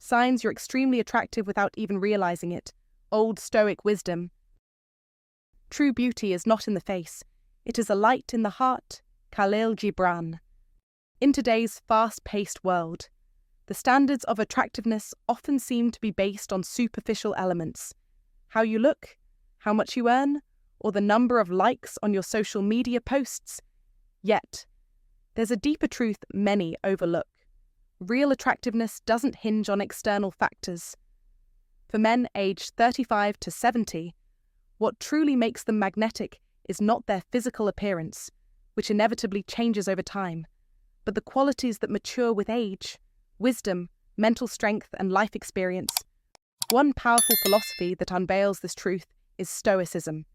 Signs you're extremely attractive without even realizing it. Old Stoic wisdom. True beauty is not in the face. It is a light in the heart. Khalil Gibran. In today's fast-paced world, the standards of attractiveness often seem to be based on superficial elements. How you look, how much you earn, or the number of likes on your social media posts. Yet, there's a deeper truth many overlook. Real attractiveness doesn't hinge on external factors. For men aged 35 to 70, what truly makes them magnetic is not their physical appearance, which inevitably changes over time, but the qualities that mature with age: wisdom, mental strength, and life experience. One powerful philosophy that unveils this truth is Stoicism,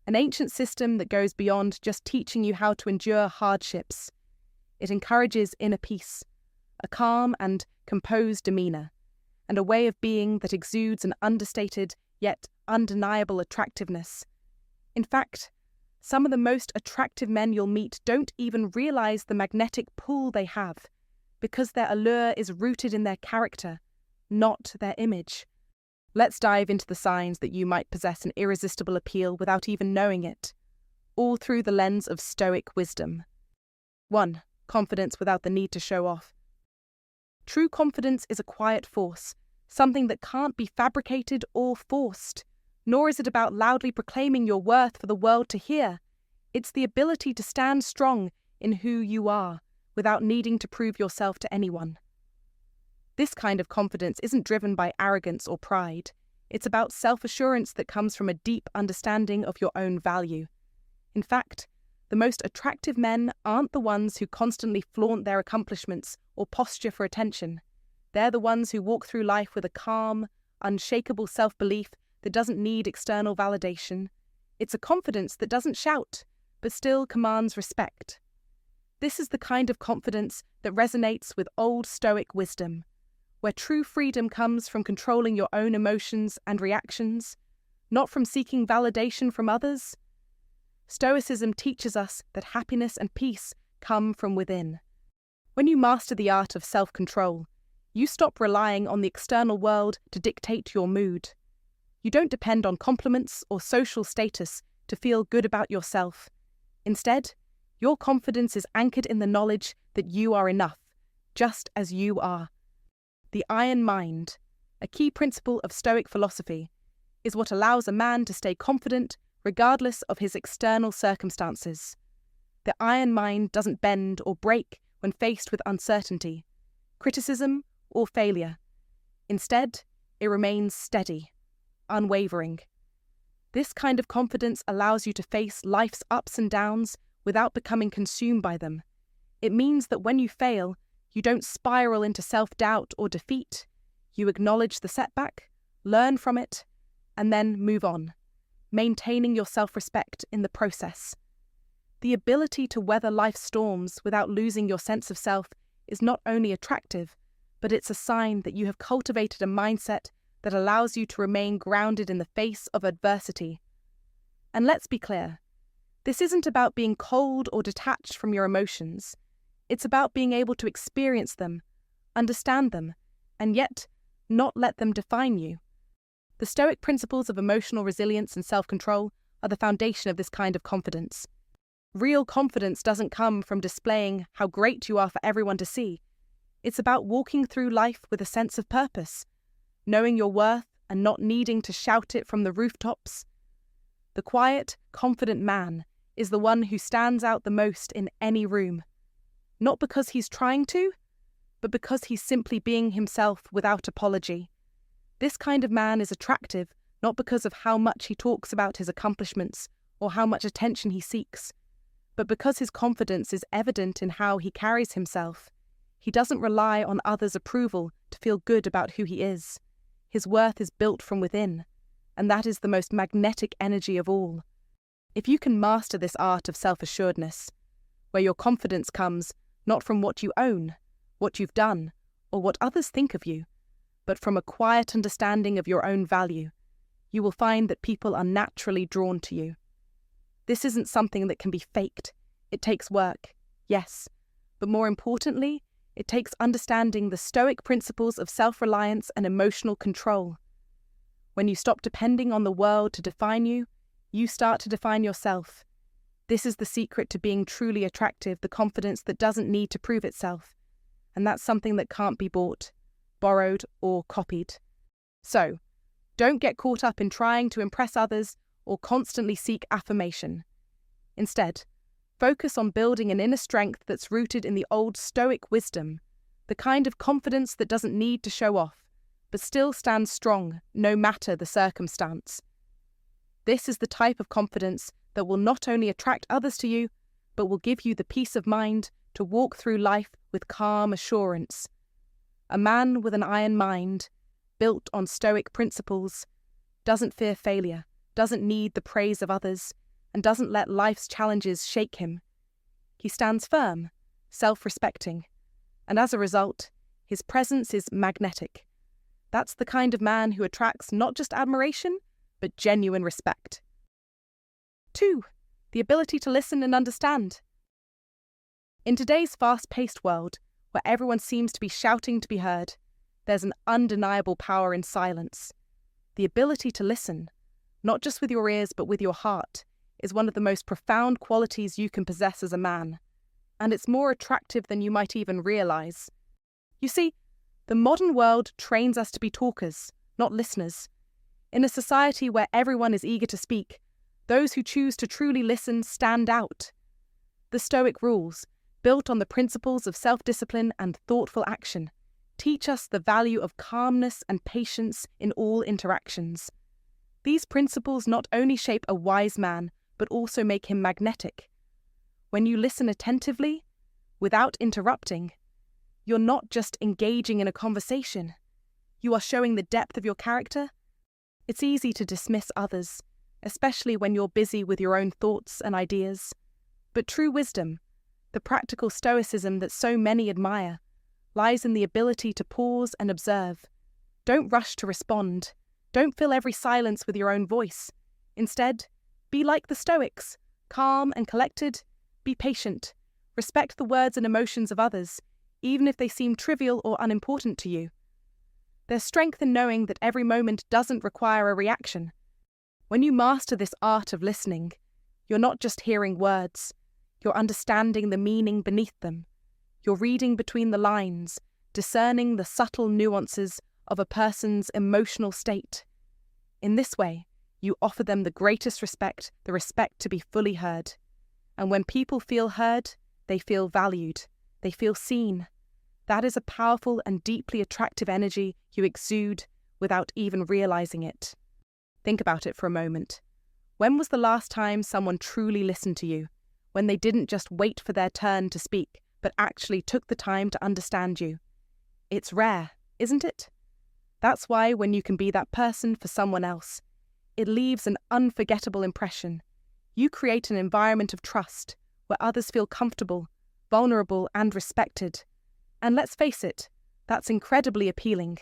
an ancient system that goes beyond just teaching you how to endure hardships. It encourages inner peace, a calm and composed demeanor, and a way of being that exudes an understated yet undeniable attractiveness. In fact, some of the most attractive men you'll meet don't even realize the magnetic pull they have, because their allure is rooted in their character, not their image. Let's dive into the signs that you might possess an irresistible appeal without even knowing it, all through the lens of Stoic wisdom. 1. Confidence without the need to show off. True confidence is a quiet force, something that can't be fabricated or forced, nor is it about loudly proclaiming your worth for the world to hear. It's the ability to stand strong in who you are, without needing to prove yourself to anyone. This kind of confidence isn't driven by arrogance or pride. It's about self-assurance that comes from a deep understanding of your own value. In fact, the most attractive men aren't the ones who constantly flaunt their accomplishments or posture for attention. They're the ones who walk through life with a calm, unshakable self-belief that doesn't need external validation. It's a confidence that doesn't shout, but still commands respect. This is the kind of confidence that resonates with old Stoic wisdom, where true freedom comes from controlling your own emotions and reactions, not from seeking validation from others. Stoicism teaches us that happiness and peace come from within. When you master the art of self-control, you stop relying on the external world to dictate your mood. You don't depend on compliments or social status to feel good about yourself. Instead, your confidence is anchored in the knowledge that you are enough, just as you are. The iron mind, a key principle of Stoic philosophy, is what allows a man to stay confident regardless of his external circumstances. The iron mind doesn't bend or break when faced with uncertainty, criticism, or failure. Instead, it remains steady, unwavering. This kind of confidence allows you to face life's ups and downs without becoming consumed by them. It means that when you fail, you don't spiral into self-doubt or defeat. You acknowledge the setback, learn from it, and then move on, maintaining your self-respect in the process. The ability to weather life's storms without losing your sense of self is not only attractive, but it's a sign that you have cultivated a mindset that allows you to remain grounded in the face of adversity. And let's be clear, this isn't about being cold or detached from your emotions. It's about being able to experience them, understand them, and yet not let them define you. The Stoic principles of emotional resilience and self-control are the foundation of this kind of confidence. Real confidence doesn't come from displaying how great you are for everyone to see. It's about walking through life with a sense of purpose, knowing your worth and not needing to shout it from the rooftops. The quiet, confident man is the one who stands out the most in any room. Not because he's trying to, but because he's simply being himself without apology. This kind of man is attractive not because of how much he talks about his accomplishments or how much attention he seeks, but because his confidence is evident in how he carries himself. He doesn't rely on others' approval to feel good about who he is. His worth is built from within, and that is the most magnetic energy of all. If you can master this art of self-assuredness, where your confidence comes not from what you own, what you've done, or what others think of you, but from a quiet understanding of your own value, you will find that people are naturally drawn to you. This isn't something that can be faked. It takes work, yes, but more importantly, It takes understanding the Stoic principles of self-reliance and emotional control. When you stop depending on the world to define you, you start to define yourself. This is the secret to being truly attractive, the confidence that doesn't need to prove itself. And that's something that can't be bought, borrowed, or copied. So, don't get caught up in trying to impress others or constantly seek affirmation. Instead, focus on building an inner strength that's rooted in the old Stoic wisdom, the kind of confidence that doesn't need to show off, but still stands strong no matter the circumstance. This is the type of confidence that will not only attract others to you, but will give you the peace of mind to walk through life with calm assurance. A man with an iron mind, built on Stoic principles, doesn't fear failure, doesn't need the praise of others, and doesn't let life's challenges shake him. He stands firm, self-respecting, and as a result, his presence is magnetic. That's the kind of man who attracts not just admiration, but genuine respect. 2. The ability to listen and understand. In today's fast-paced world, where everyone seems to be shouting to be heard, there's an undeniable power in silence. The ability to listen, not just with your ears but with your heart, is one of the most profound qualities you can possess as a man, and it's more attractive than you might even realize. You see, the modern world trains us to be talkers, not listeners. In a society where everyone is eager to speak, those who choose to truly listen stand out. The Stoic rules, built on the principles of self-discipline and thoughtful action, teach us the value of calmness and patience in all interactions. These principles not only shape a wise man, but also make him magnetic. When you listen attentively, without interrupting, you're not just engaging in a conversation. You are showing the depth of your character. It's easy to dismiss others, especially when you're busy with your own thoughts and ideas. But true wisdom, the practical stoicism that so many admire, lies in the ability to pause and observe. Don't rush to respond. Don't fill every silence with your own voice. Instead, be like the Stoics, calm and collected. Be patient. Respect the words and emotions of others, even if they seem trivial or unimportant to you. There's strength in knowing that every moment doesn't require a reaction. When you master this art of listening, you're not just hearing words, you're understanding the meaning beneath them. You're reading between the lines, discerning the subtle nuances of a person's emotional state. In this way, you offer them the greatest respect, the respect to be fully heard. And when people feel heard, they feel valued, they feel seen. That is a powerful and deeply attractive energy you exude without even realizing it. Think about it for a moment. When was the last time someone truly listened to you? When they didn't just wait for their turn to speak, but actually took the time to understand you? It's rare, isn't it? That's why when you can be that person for someone else, it leaves an unforgettable impression. You create an environment of trust where others feel comfortable, vulnerable, and respected. And let's face it, that's incredibly appealing.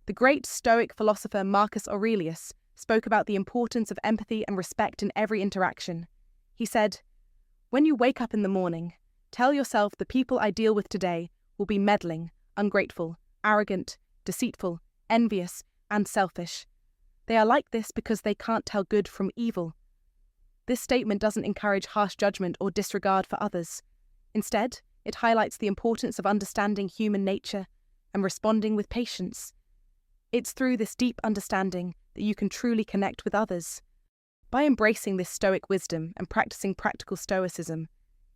The great Stoic philosopher Marcus Aurelius spoke about the importance of empathy and respect in every interaction. He said, "When you wake up in the morning, tell yourself the people I deal with today will be meddling, ungrateful, arrogant, deceitful, envious, and selfish. They are like this because they can't tell good from evil." This statement doesn't encourage harsh judgment or disregard for others. Instead, it highlights the importance of understanding human nature and responding with patience. It's through this deep understanding that you can truly connect with others. By embracing this Stoic wisdom and practicing practical stoicism,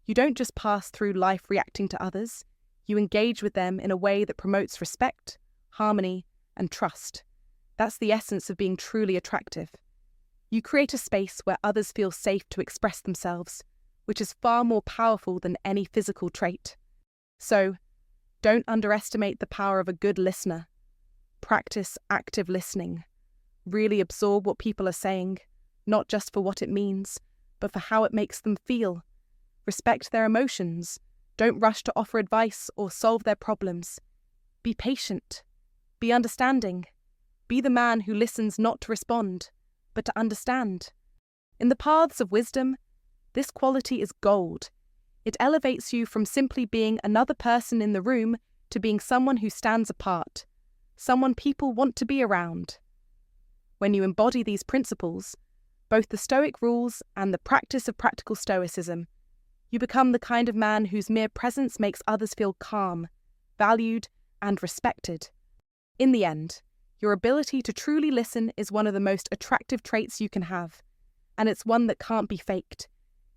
you don't just pass through life reacting to others, you engage with them in a way that promotes respect, harmony, and trust. That's the essence of being truly attractive. You create a space where others feel safe to express themselves, which is far more powerful than any physical trait. So, don't underestimate the power of a good listener. Practice active listening. Really absorb what people are saying, not just for what it means, but for how it makes them feel. Respect their emotions. Don't rush to offer advice or solve their problems. Be patient. Be understanding. Be the man who listens not to respond, but to understand. In the paths of wisdom, this quality is gold. It elevates you from simply being another person in the room to being someone who stands apart, someone people want to be around. When you embody these principles, both the Stoic rules and the practice of practical Stoicism, you become the kind of man whose mere presence makes others feel calm, valued, and respected. In the end, your ability to truly listen is one of the most attractive traits you can have, and it's one that can't be faked.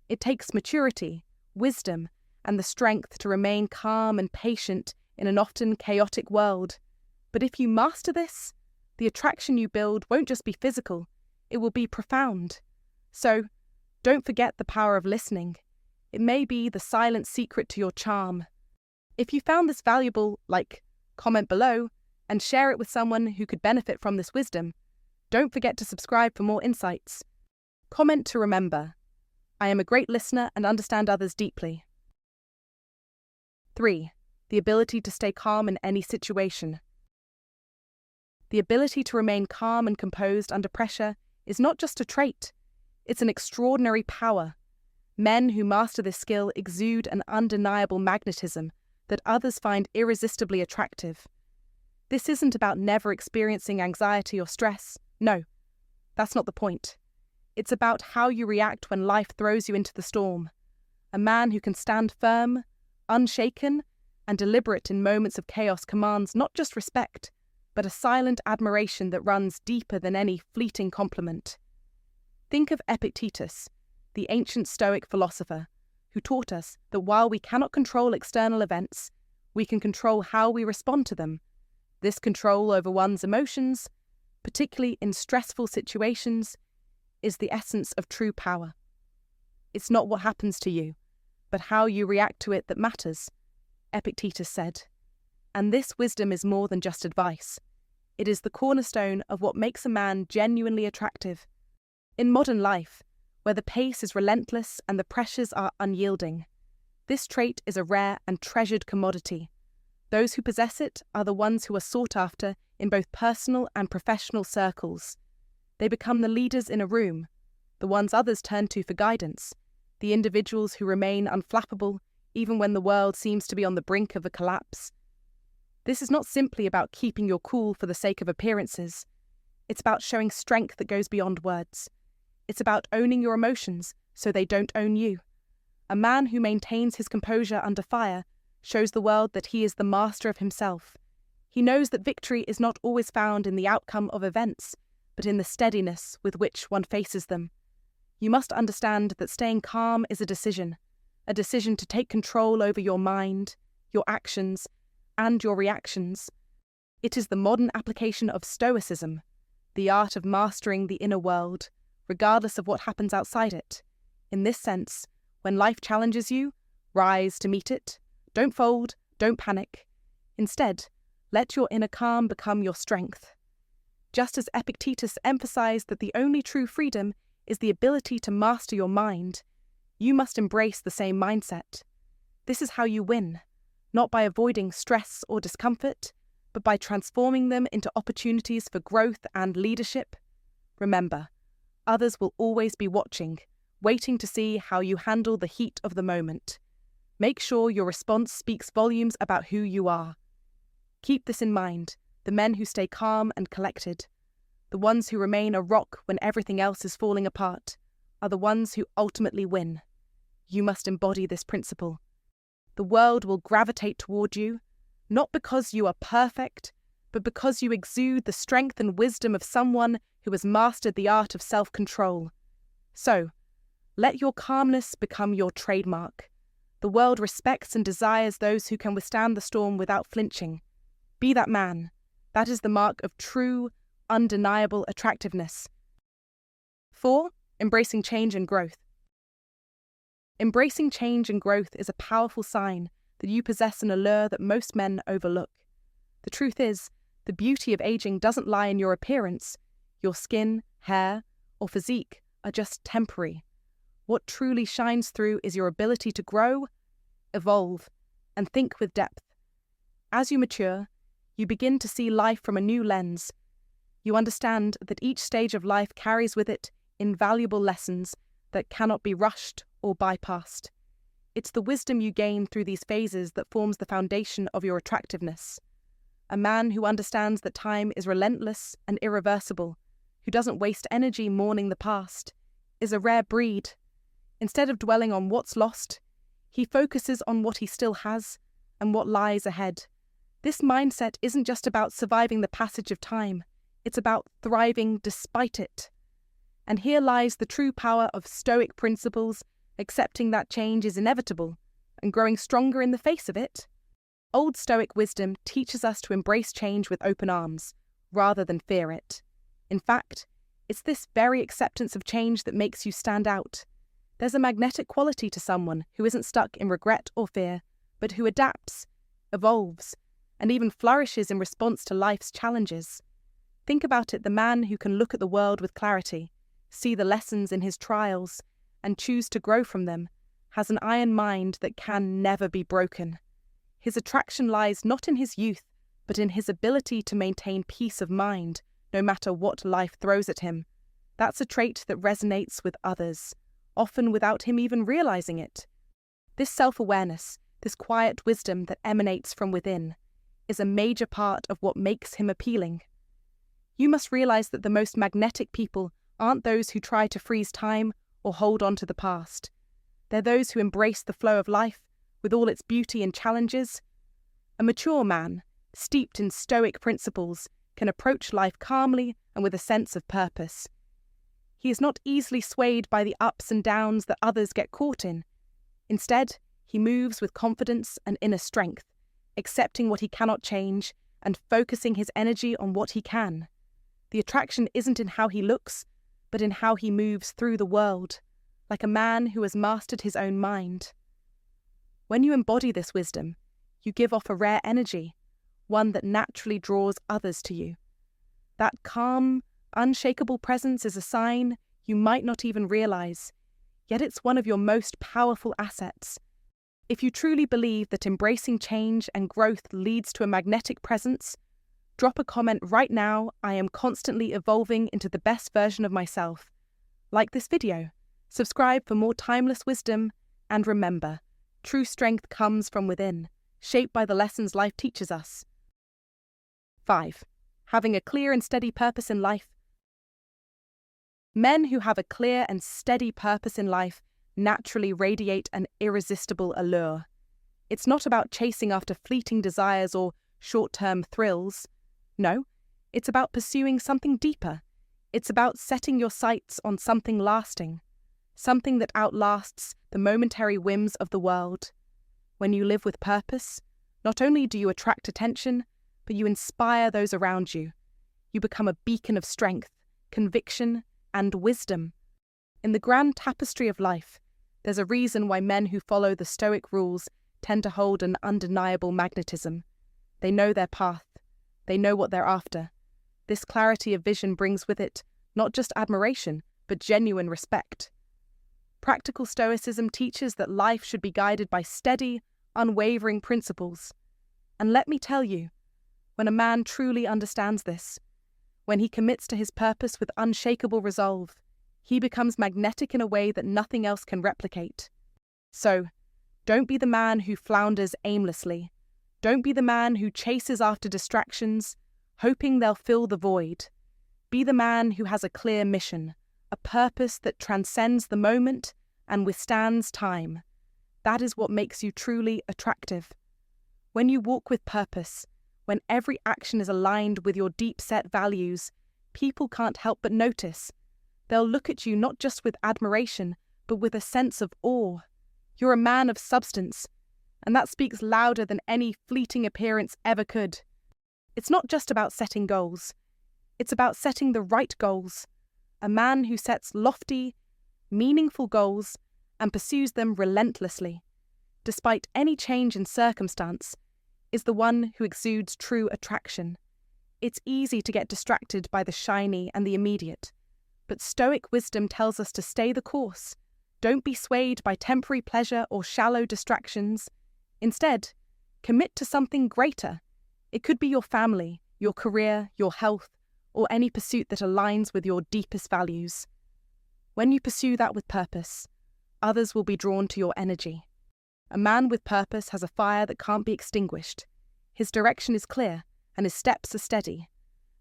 It takes maturity, wisdom, and the strength to remain calm and patient in an often chaotic world. But if you master this, the attraction you build won't just be physical, it will be profound. So, don't forget the power of listening. It may be the silent secret to your charm. If you found this valuable, comment below and share it with someone who could benefit from this wisdom. Don't forget to subscribe for more insights. Comment to remember. I am a great listener and understand others deeply. 3. The ability to stay calm in any situation. The ability to remain calm and composed under pressure is not just a trait, it's an extraordinary power. Men who master this skill exude an undeniable magnetism that others find irresistibly attractive. This isn't about never experiencing anxiety or stress. No, that's not the point. It's about how you react when life throws you into the storm. A man who can stand firm, unshaken, and deliberate in moments of chaos commands not just respect, but a silent admiration that runs deeper than any fleeting compliment. Think of Epictetus, the ancient Stoic philosopher, who taught us that while we cannot control external events, we can control how we respond to them. This control over one's emotions, particularly in stressful situations, is the essence of true power. It's not what happens to you, but how you react to it that matters, Epictetus said. And this wisdom is more than just advice. It is the cornerstone of what makes a man genuinely attractive. In modern life, where the pace is relentless and the pressures are unyielding, this trait is a rare and treasured commodity. Those who possess it are the ones who are sought after in both personal and professional circles. They become the leaders in a room, the ones others turn to for guidance, the individuals who remain unflappable even when the world seems to be on the brink of a collapse. This is not simply about keeping your cool for the sake of appearances. It's about showing strength that goes beyond words. It's about owning your emotions so they don't own you. A man who maintains his composure under fire shows the world that he is the master of himself. He knows that victory is not always found in the outcome of events, but in the steadiness with which one faces them. You must understand that staying calm is a decision to take control over your mind, your actions, and your reactions. It is the modern application of Stoicism, the art of mastering the inner world, regardless of what happens outside it. In this sense, when life challenges you, rise to meet it. Don't fold, don't panic. Instead, let your inner calm become your strength. Just as Epictetus emphasized that the only true freedom is the ability to master your mind, you must embrace the same mindset. This is how you win, not by avoiding stress or discomfort, but by transforming them into opportunities for growth and leadership. Remember, others will always be watching, waiting to see how you handle the heat of the moment. Make sure your response speaks volumes about who you are. Keep this in mind, the men who stay calm and collected, the ones who remain a rock when everything else is falling apart, are the ones who ultimately win. You must embody this principle. The world will gravitate toward you, not because you are perfect, but because you exude the strength and wisdom of someone who has mastered the art of self-control. So, let your calmness become your trademark. The world respects and desires those who can withstand the storm without flinching. Be that man. That is the mark of true, undeniable attractiveness. 4. Embracing change and growth. Embracing change and growth is a powerful sign that you possess an allure that most men overlook. The truth is, the beauty of aging doesn't lie in your appearance. Your skin, hair, or physique are just temporary. What truly shines through is your ability to grow, evolve, and think with depth. As you mature, you begin to see life from a new lens. You understand that each stage of life carries with it invaluable lessons that cannot be rushed or bypassed. It's the wisdom you gain through these phases that forms the foundation of your attractiveness. A man who understands that time is relentless and irreversible, who doesn't waste energy mourning the past, is a rare breed. Instead of dwelling on what's lost, he focuses on what he still has and what lies ahead. This mindset isn't just about surviving the passage of time, it's about thriving despite it. And here lies the true power of Stoic principles, accepting that change is inevitable and growing stronger in the face of it. Old Stoic wisdom teaches us to embrace change with open arms, rather than fear it. In fact, it's this very acceptance of change that makes you stand out. There's a magnetic quality to someone who isn't stuck in regret or fear, but who adapts, evolves, and even flourishes in response to life's challenges. Think about it: the man who can look at the world with clarity, see the lessons in his trials, and choose to grow from them, has an iron mind that can never be broken. His attraction lies not in his youth, but in his ability to maintain peace of mind, no matter what life throws at him. That's a trait that resonates with others, often without him even realizing it. This self-awareness, this quiet wisdom that emanates from within, is a major part of what makes him appealing. You must realize that the most magnetic people aren't those who try to freeze time or hold on to the past. They're those who embrace the flow of life, with all its beauty and challenges. A mature man, steeped in Stoic principles, can approach life calmly and with a sense of purpose. He is not easily swayed by the ups and downs that others get caught in. Instead, he moves with confidence and inner strength, accepting what he cannot change and focusing his energy on what he can. The attraction isn't in how he looks, but in how he moves through the world, like a man who has mastered his own mind. When you embody this wisdom, you give off a rare energy, one that naturally draws others to you. That calm, unshakable presence is a sign you might not even realize, yet it's one of your most powerful assets. If you truly believe that embracing change and growth leads to a magnetic presence, drop a comment right now. I am constantly evolving into the best version of myself. Like this video, subscribe for more timeless wisdom, and remember, true strength comes from within, shaped by the lessons life teaches us. 5. Having a clear and steady purpose in life. Men who have a clear and steady purpose in life naturally radiate an irresistible allure. It's not about chasing after fleeting desires or short-term thrills. No, it's about pursuing something deeper. It's about setting your sights on something lasting, something that outlasts the momentary whims of the world. When you live with purpose, not only do you attract attention, but you inspire those around you. You become a beacon of strength, conviction, and wisdom. In the grand tapestry of life, there's a reason why men who follow the Stoic rules tend to hold an undeniable magnetism. They know their path. They know what they're after. This clarity of vision brings with it not just admiration, but genuine respect. Practical Stoicism teaches that life should be guided by steady, unwavering principles. And let me tell you, when a man truly understands this, when he commits to his purpose with unshakable resolve, he becomes magnetic in a way that nothing else can replicate. So, don't be the man who flounders aimlessly. Don't be the man who chases after distractions, hoping they'll fill the void. Be the man who has a clear mission, a purpose that transcends the moment and withstands time. That is what makes you truly attractive. When you walk with purpose, when every action is aligned with your deep-set values, people can't help but notice. They'll look at you not just with admiration, but with a sense of awe. You're a man of substance, and that speaks louder than any fleeting appearance ever could. It's not just about setting goals. It's about setting the right goals. A man who sets lofty, meaningful goals and pursues them relentlessly, despite any change in circumstance, is the one who exudes true attraction. It's easy to get distracted by the shiny and the immediate, but Stoic wisdom tells us to stay the course. Don't be swayed by temporary pleasure or shallow distractions. Instead, commit to something greater. It could be your family, your career, your health, or any pursuit that aligns with your deepest values. When you pursue that with purpose, others will be drawn to your energy. A man with purpose has a fire that can't be extinguished. His direction is clear, and his steps are steady.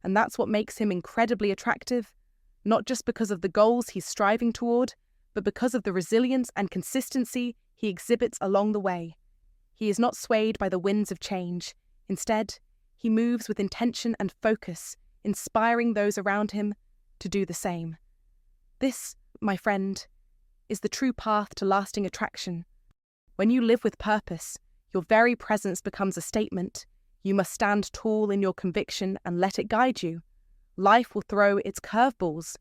And that's what makes him incredibly attractive, not just because of the goals he's striving toward, but because of the resilience and consistency he exhibits along the way. He is not swayed by the winds of change. Instead, he moves with intention and focus, inspiring those around him to do the same. This, my friend, is the true path to lasting attraction. When you live with purpose, your very presence becomes a statement. You must stand tall in your conviction and let it guide you. Life will throw its curveballs,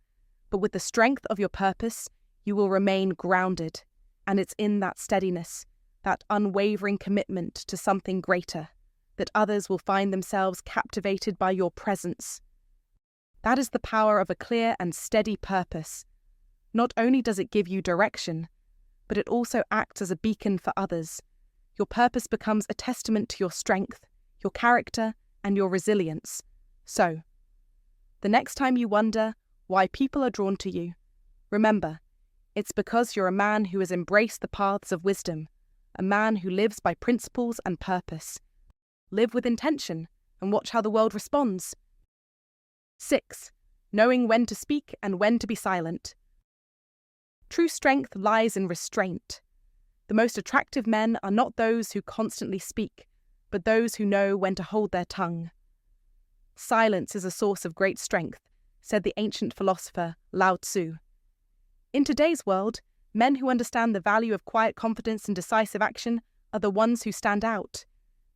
but with the strength of your purpose, you will remain grounded. And it's in that steadiness, that unwavering commitment to something greater, that others will find themselves captivated by your presence. That is the power of a clear and steady purpose. Not only does it give you direction, but it also acts as a beacon for others. Your purpose becomes a testament to your strength, your character, and your resilience. So, the next time you wonder why people are drawn to you, remember, it's because you're a man who has embraced the paths of wisdom, a man who lives by principles and purpose. Live with intention and watch how the world responds. 6. Knowing when to speak and when to be silent. True strength lies in restraint. The most attractive men are not those who constantly speak, but those who know when to hold their tongue. Silence is a source of great strength, said the ancient philosopher Lao Tzu. In today's world, men who understand the value of quiet confidence and decisive action are the ones who stand out.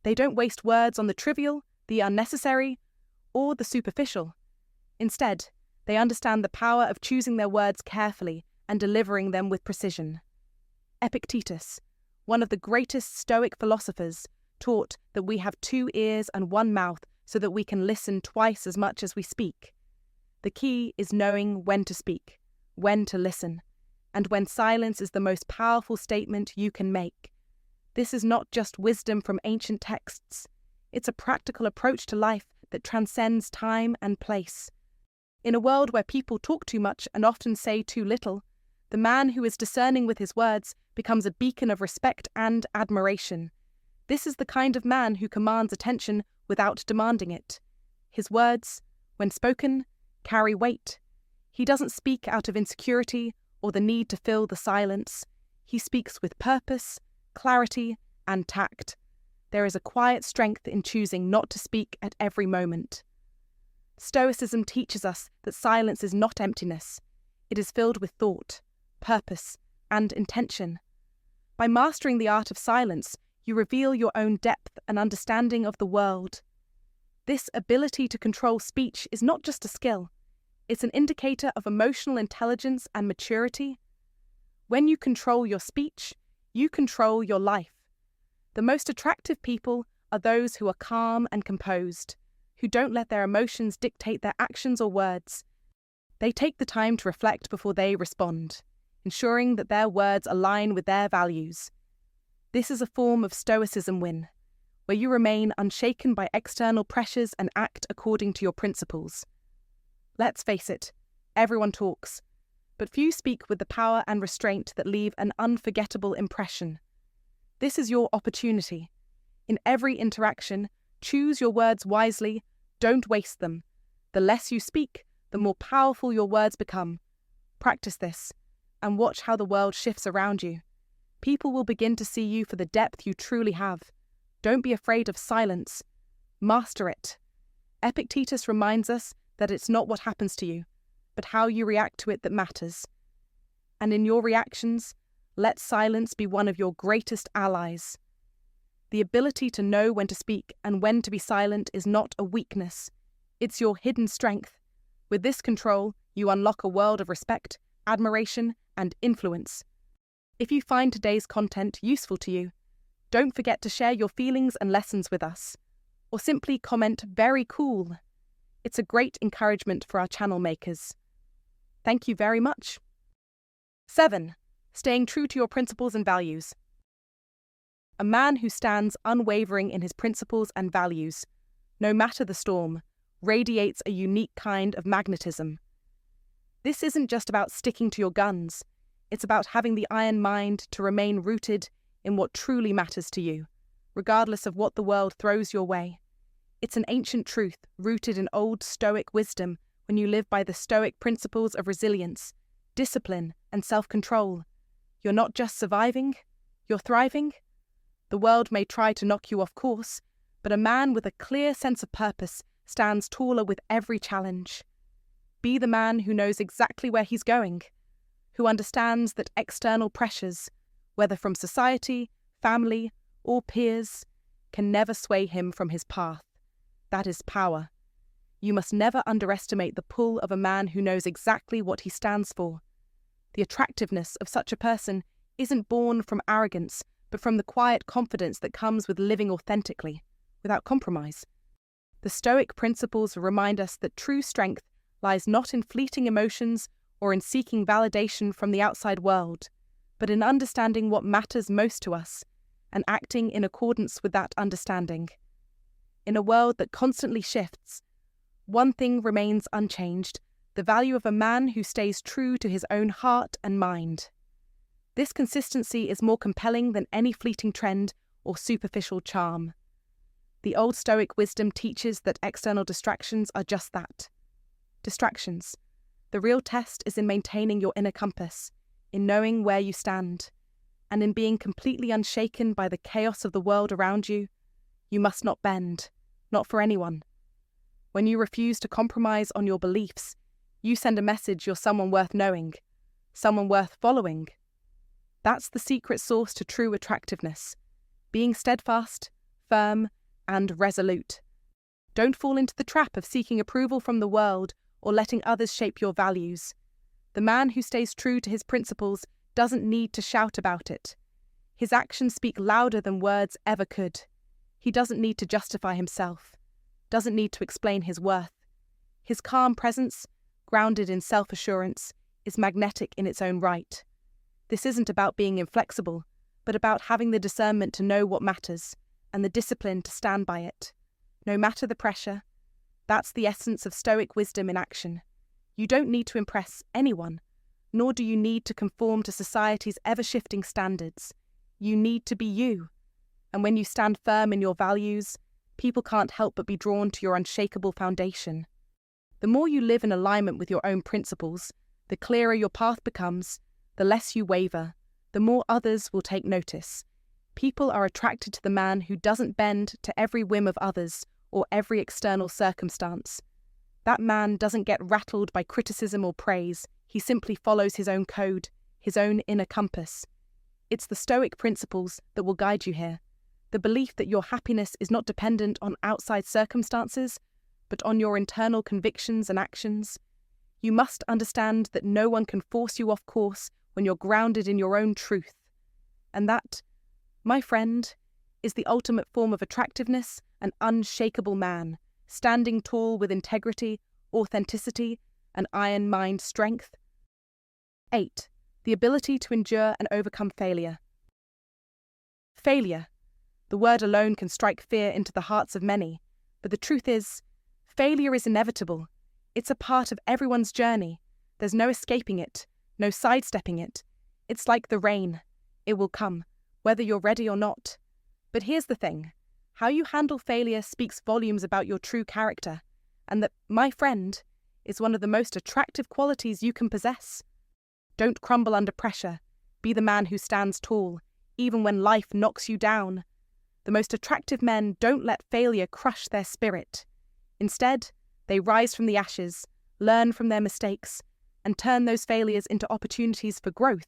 They don't waste words on the trivial, the unnecessary, or the superficial. Instead, they understand the power of choosing their words carefully and delivering them with precision. Epictetus, one of the greatest Stoic philosophers, taught that we have 2 ears and 1 mouth so that we can listen twice as much as we speak. The key is knowing when to speak, when to listen, and when silence is the most powerful statement you can make. This is not just wisdom from ancient texts. It's a practical approach to life that transcends time and place. In a world where people talk too much and often say too little, the man who is discerning with his words becomes a beacon of respect and admiration. This is the kind of man who commands attention without demanding it. His words, when spoken, carry weight. He doesn't speak out of insecurity or the need to fill the silence. He speaks with purpose, clarity, and tact. There is a quiet strength in choosing not to speak at every moment. Stoicism teaches us that silence is not emptiness. It is filled with thought, purpose, and intention. By mastering the art of silence, you reveal your own depth and understanding of the world. This ability to control speech is not just a skill. It's an indicator of emotional intelligence and maturity. When you control your speech, you control your life. The most attractive people are those who are calm and composed, who don't let their emotions dictate their actions or words. They take the time to reflect before they respond, ensuring that their words align with their values. This is a form of stoicismwin, where you remain unshaken by external pressures and act according to your principles. Let's face it, everyone talks, but few speak with the power and restraint that leave an unforgettable impression. This is your opportunity. In every interaction, choose your words wisely, don't waste them. The less you speak, the more powerful your words become. Practice this, and watch how the world shifts around you. People will begin to see you for the depth you truly have. Don't be afraid of silence. Master it. Epictetus reminds us that it's not what happens to you, but how you react to it that matters. And in your reactions, let silence be one of your greatest allies. The ability to know when to speak and when to be silent is not a weakness. It's your hidden strength. With this control, you unlock a world of respect, admiration, and influence. If you find today's content useful to you, don't forget to share your feelings and lessons with us, or simply comment "very cool." It's a great encouragement for our channel makers. Thank you very much. 7. Staying true to your principles and values. A man who stands unwavering in his principles and values, no matter the storm, radiates a unique kind of magnetism. This isn't just about sticking to your guns. It's about having the iron mind to remain rooted in what truly matters to you, regardless of what the world throws your way. It's an ancient truth rooted in old Stoic wisdom when you live by the Stoic principles of resilience, discipline, and self-control. You're not just surviving, you're thriving. The world may try to knock you off course, but a man with a clear sense of purpose stands taller with every challenge. Be the man who knows exactly where he's going, who understands that external pressures, whether from society, family, or peers, can never sway him from his path. That is power. You must never underestimate the pull of a man who knows exactly what he stands for. The attractiveness of such a person isn't born from arrogance, but from the quiet confidence that comes with living authentically, without compromise. The Stoic principles remind us that true strength lies not in fleeting emotions or in seeking validation from the outside world, but in understanding what matters most to us and acting in accordance with that understanding. In a world that constantly shifts, one thing remains unchanged: the value of a man who stays true to his own heart and mind. This consistency is more compelling than any fleeting trend or superficial charm. The old Stoic wisdom teaches that external distractions are just that. Distractions. The real test is in maintaining your inner compass, in knowing where you stand, and in being completely unshaken by the chaos of the world around you. You must not bend, not for anyone. When you refuse to compromise on your beliefs, you send a message you're someone worth knowing, someone worth following. That's the secret sauce to true attractiveness: being steadfast, firm, and resolute. Don't fall into the trap of seeking approval from the world or letting others shape your values. The man who stays true to his principles doesn't need to shout about it. His actions speak louder than words ever could. He doesn't need to justify himself, doesn't need to explain his worth. His calm presence, grounded in self-assurance, is magnetic in its own right. This isn't about being inflexible, but about having the discernment to know what matters and the discipline to stand by it, no matter the pressure. That's the essence of Stoic wisdom in action. You don't need to impress anyone, nor do you need to conform to society's ever-shifting standards. You need to be you. And when you stand firm in your values, people can't help but be drawn to your unshakable foundation. The more you live in alignment with your own principles, the clearer your path becomes, the less you waver, the more others will take notice. People are attracted to the man who doesn't bend to every whim of others or every external circumstance. That man doesn't get rattled by criticism or praise. He simply follows his own code, his own inner compass. It's the Stoic principles that will guide you here. The belief that your happiness is not dependent on outside circumstances, but on your internal convictions and actions. You must understand that no one can force you off course when you're grounded in your own truth. And that, my friend, is the ultimate form of attractiveness: an unshakable man, standing tall with integrity, authenticity, and iron mind strength. 8. The ability to endure and overcome failure. Failure. The word alone can strike fear into the hearts of many, but the truth is, failure is inevitable. It's a part of everyone's journey. There's no escaping it, no sidestepping it. It's like the rain. It will come, whether you're ready or not. But here's the thing. How you handle failure speaks volumes about your true character, and that, my friend, is one of the most attractive qualities you can possess. Don't crumble under pressure. Be the man who stands tall, even when life knocks you down. The most attractive men don't let failure crush their spirit. Instead, they rise from the ashes, learn from their mistakes, and turn those failures into opportunities for growth.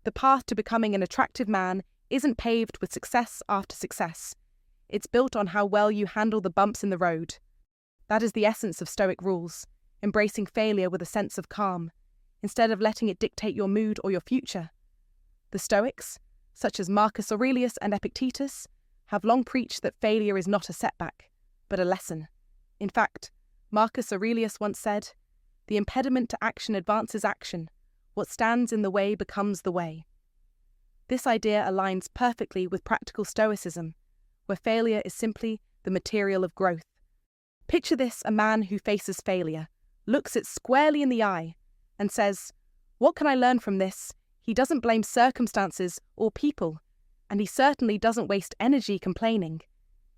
The path to becoming an attractive man isn't paved with success after success. It's built on how well you handle the bumps in the road. That is the essence of Stoic rules, embracing failure with a sense of calm, instead of letting it dictate your mood or your future. The Stoics, such as Marcus Aurelius and Epictetus, have long preached that failure is not a setback, but a lesson. In fact, Marcus Aurelius once said, "The impediment to action advances action. What stands in the way becomes the way." This idea aligns perfectly with practical Stoicism, where failure is simply the material of growth. Picture this: a man who faces failure, looks it squarely in the eye, and says, "What can I learn from this?" He doesn't blame circumstances or people. And he certainly doesn't waste energy complaining.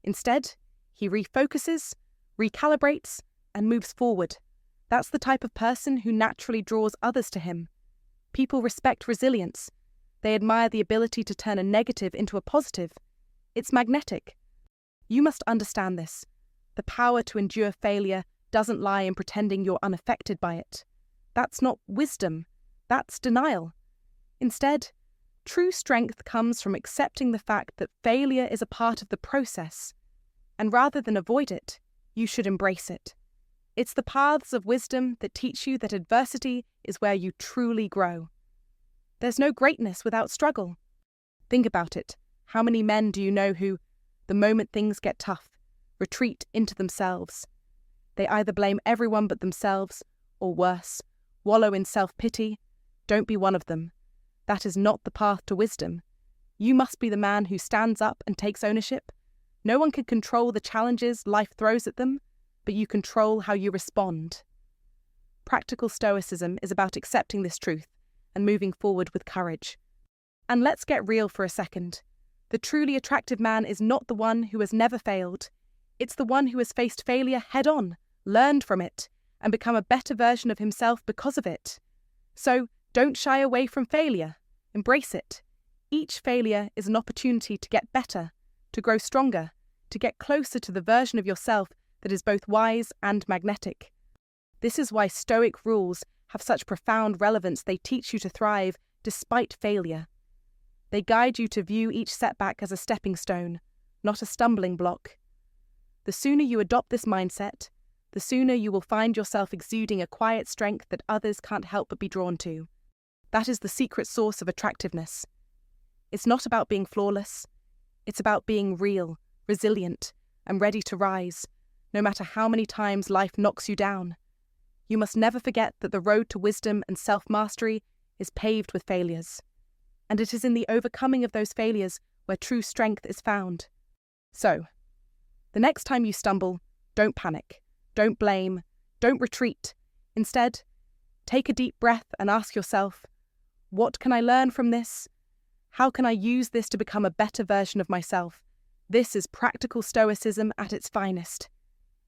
Instead, he refocuses, recalibrates, and moves forward. That's the type of person who naturally draws others to him. People respect resilience. They admire the ability to turn a negative into a positive. It's magnetic. You must understand this. The power to endure failure doesn't lie in pretending you're unaffected by it. That's not wisdom. That's denial. Instead, true strength comes from accepting the fact that failure is a part of the process. And rather than avoid it, you should embrace it. It's the paths of wisdom that teach you that adversity is where you truly grow. There's no greatness without struggle. Think about it. How many men do you know who, the moment things get tough, retreat into themselves? They either blame everyone but themselves, or worse, wallow in self-pity. Don't be one of them. That is not the path to wisdom. You must be the man who stands up and takes ownership. No one can control the challenges life throws at them, but you control how you respond. Practical Stoicism is about accepting this truth and moving forward with courage. And let's get real for a second. The truly attractive man is not the one who has never failed. It's the one who has faced failure head-on, learned from it, and become a better version of himself because of it. So, don't shy away from failure. Embrace it. Each failure is an opportunity to get better, to grow stronger, to get closer to the version of yourself that is both wise and magnetic. This is why Stoic rules have such profound relevance. They teach you to thrive despite failure. They guide you to view each setback as a stepping stone, not a stumbling block. The sooner you adopt this mindset, the sooner you will find yourself exuding a quiet strength that others can't help but be drawn to. That is the secret source of attractiveness. It's not about being flawless. It's about being real, resilient, and ready to rise, no matter how many times life knocks you down. You must never forget that the road to wisdom and self-mastery is paved with failures. And it is in the overcoming of those failures where true strength is found. So, the next time you stumble, don't panic, don't blame, don't retreat. Instead, take a deep breath and ask yourself, what can I learn from this? How can I use this to become a better version of myself? This is practical Stoicism at its finest.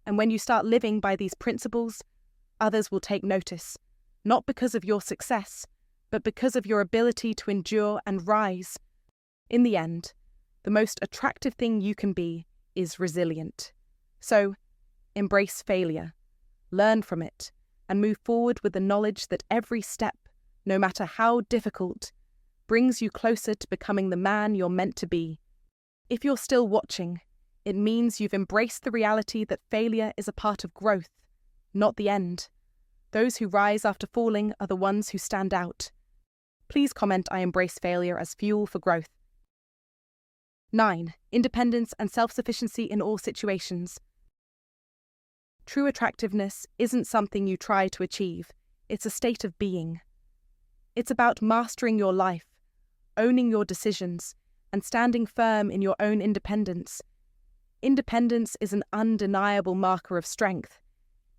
And when you start living by these principles, others will take notice, not because of your success, but because of your ability to endure and rise. In the end, the most attractive thing you can be is resilient. So, embrace failure, learn from it, and move forward with the knowledge that every step, no matter how difficult, brings you closer to becoming the man you're meant to be. If you're still watching, it means you've embraced the reality that failure is a part of growth, not the end. Those who rise after falling are the ones who stand out. Please comment I embrace failure as fuel for growth. 9. Independence and self-sufficiency in all situations. True attractiveness isn't something you try to achieve, it's a state of being. It's about mastering your life, owning your decisions, and standing firm in your own independence. Independence is an undeniable marker of strength.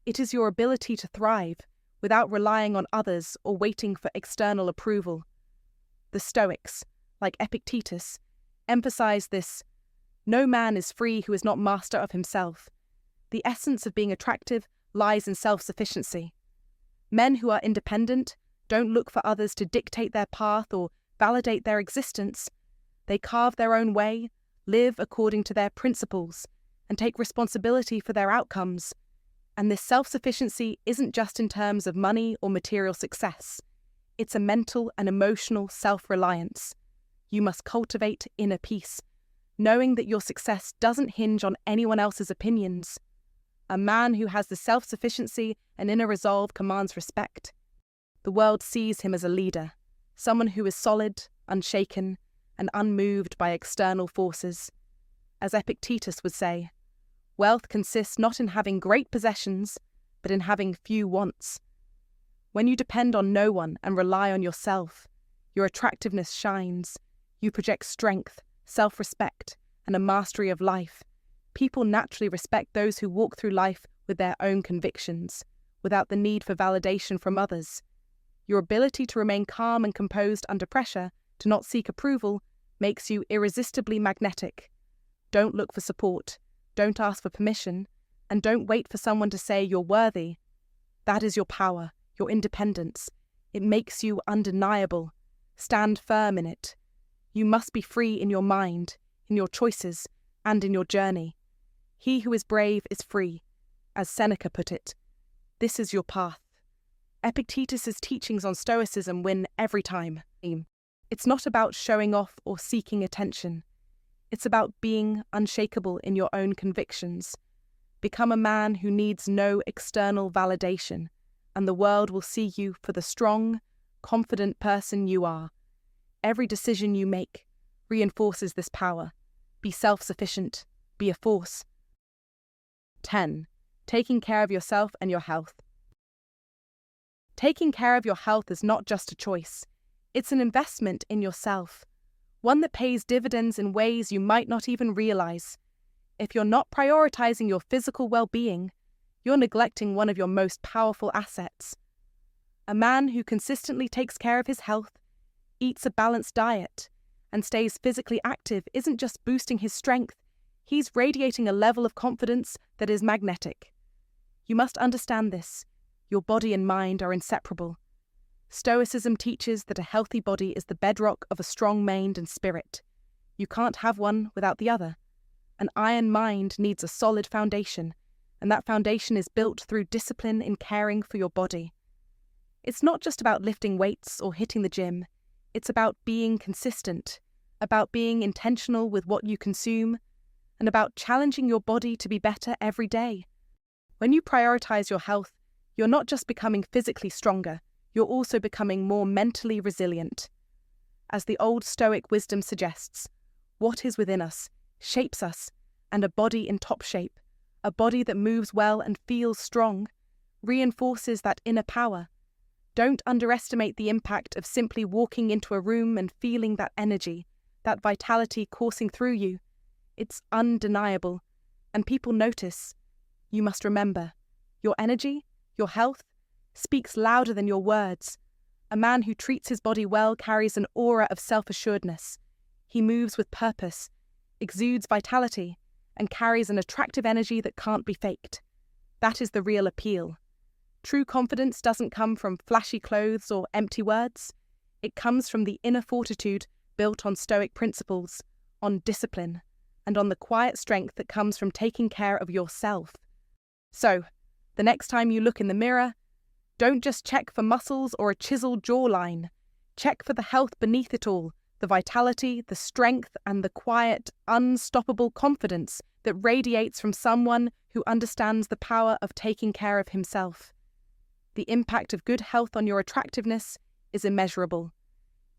It is your ability to thrive without relying on others or waiting for external approval. The Stoics, like Epictetus, emphasize this: no man is free who is not master of himself. The essence of being attractive lies in self-sufficiency. Men who are independent don't look for others to dictate their path or validate their existence. They carve their own way, live according to their principles, and take responsibility for their outcomes. And this self-sufficiency isn't just in terms of money or material success. It's a mental and emotional self-reliance. You must cultivate inner peace, knowing that your success doesn't hinge on anyone else's opinions. A man who has the self-sufficiency and inner resolve commands respect. The world sees him as a leader, someone who is solid, unshaken, and unmoved by external forces. As Epictetus would say, wealth consists not in having great possessions, but in having few wants. When you depend on no one and rely on yourself, your attractiveness shines. You project strength, self-respect, and a mastery of life. People naturally respect those who walk through life with their own convictions, without the need for validation from others. Your ability to remain calm and composed under pressure, to not seek approval, makes you irresistibly magnetic. Don't look for support, don't ask for permission, and don't wait for someone to say you're worthy. That is your power, your independence. It makes you undeniable. Stand firm in it. You must be free in your mind, in your choices, and in your journey. He who is brave is free. As Seneca put it, this is your path. Epictetus's teachings on Stoicism win every time. It's not about showing off or seeking attention. It's about being unshakable in your own convictions. Become a man who needs no external validation, and the world will see you for the strong, confident person you are. Every decision you make reinforces this power. Be self-sufficient. Be a force. 10. Taking care of yourself and your health. Taking care of your health is not just a choice. It's an investment in yourself, one that pays dividends in ways you might not even realize. If you're not prioritizing your physical well-being, you're neglecting one of your most powerful assets. A man who consistently takes care of his health, eats a balanced diet, and stays physically active isn't just boosting his strength, he's radiating a level of confidence that is magnetic. You must understand this. Your body and mind are inseparable. Stoicism teaches that a healthy body is the bedrock of a strong mind and spirit. You can't have one without the other. An iron mind needs a solid foundation, and that foundation is built through discipline in caring for your body. It's not just about lifting weights or hitting the gym. It's about being consistent, about being intentional with what you consume, and about challenging your body to be better every day. When you prioritize your health, you're not just becoming physically stronger, you're also becoming more mentally resilient. As the Old Stoic wisdom suggests, what is within us shapes us, and a body in top shape, a body that moves well and feels strong, reinforces that inner power. Don't underestimate the impact of simply walking into a room and feeling that energy, that vitality coursing through you. It's undeniable, and people notice. You must remember, your energy, your health, speaks louder than your words. A man who treats his body well carries an aura of self-assuredness. He moves with purpose, exudes vitality, and carries an attractive energy that can't be faked. That is the real appeal. True confidence doesn't come from flashy clothes or empty words. It comes from the inner fortitude built on Stoic principles, on discipline, and on the quiet strength that comes from taking care of yourself. So, the next time you look in the mirror, don't just check for muscles or a chiseled jawline. Check for the health beneath it all, the vitality, the strength, and the quiet, unstoppable confidence that radiates from someone who understands the power of taking care of himself. The impact of good health on your attractiveness is immeasurable.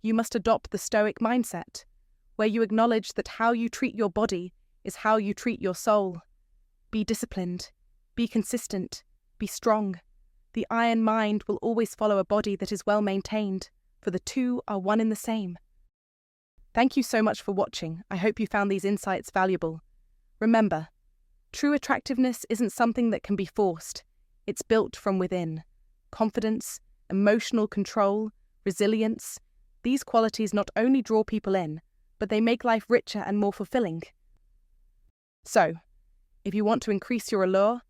You must adopt the Stoic mindset, where you acknowledge that how you treat your body is how you treat your soul. Be disciplined, be consistent, be strong. The iron mind will always follow a body that is well maintained, for the two are one in the same. Thank you so much for watching. I hope you found these insights valuable. Remember, true attractiveness isn't something that can be forced. It's built from within. Confidence, emotional control, resilience, these qualities not only draw people in, but they make life richer and more fulfilling. So, if you want to increase your allure,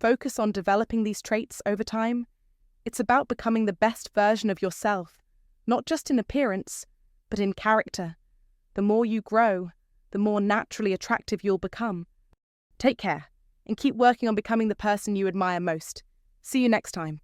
focus on developing these traits over time. It's about becoming the best version of yourself, not just in appearance, but in character. The more you grow, the more naturally attractive you'll become. Take care, and keep working on becoming the person you admire most. See you next time.